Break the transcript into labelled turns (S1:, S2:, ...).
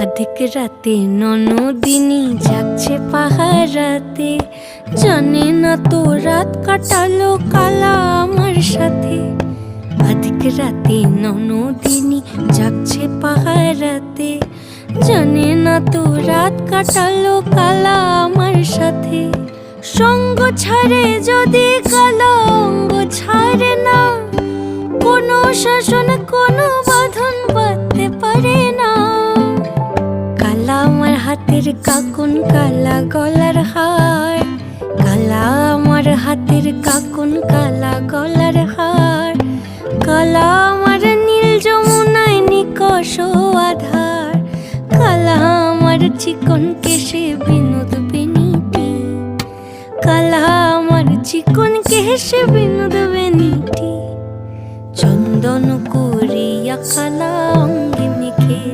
S1: অধিক রাতে ননদিনী জাগছে পাহারাতে, জানে না তো রাত কাটালো কালা আমার সাথে। অধিক রাতে ননদিনী জাগছে পাহারাতে, জানে না তো রাত কাটালো কালা আমার সাথে। সঙ্গ ছাড়ে যদি কালা অঙ্গ ছাড়ে না, কোনো শাসন কোনো বাঁধন বাঁধতে পারে না। কালা আমার হাতের কাকুন কালা গলার হার, কালা আমার হাতের কাকুন কালা গলার হার। কালা আমার নীল যমুনায় নিকষ আধার, কালা আমার চিকন কেশে বিনোদ বেনিটি। কালা আমার চিকন কেশে বিনোদ বেনিটি। চন্দন করিয়া কালা অঙ্গে মেখেছি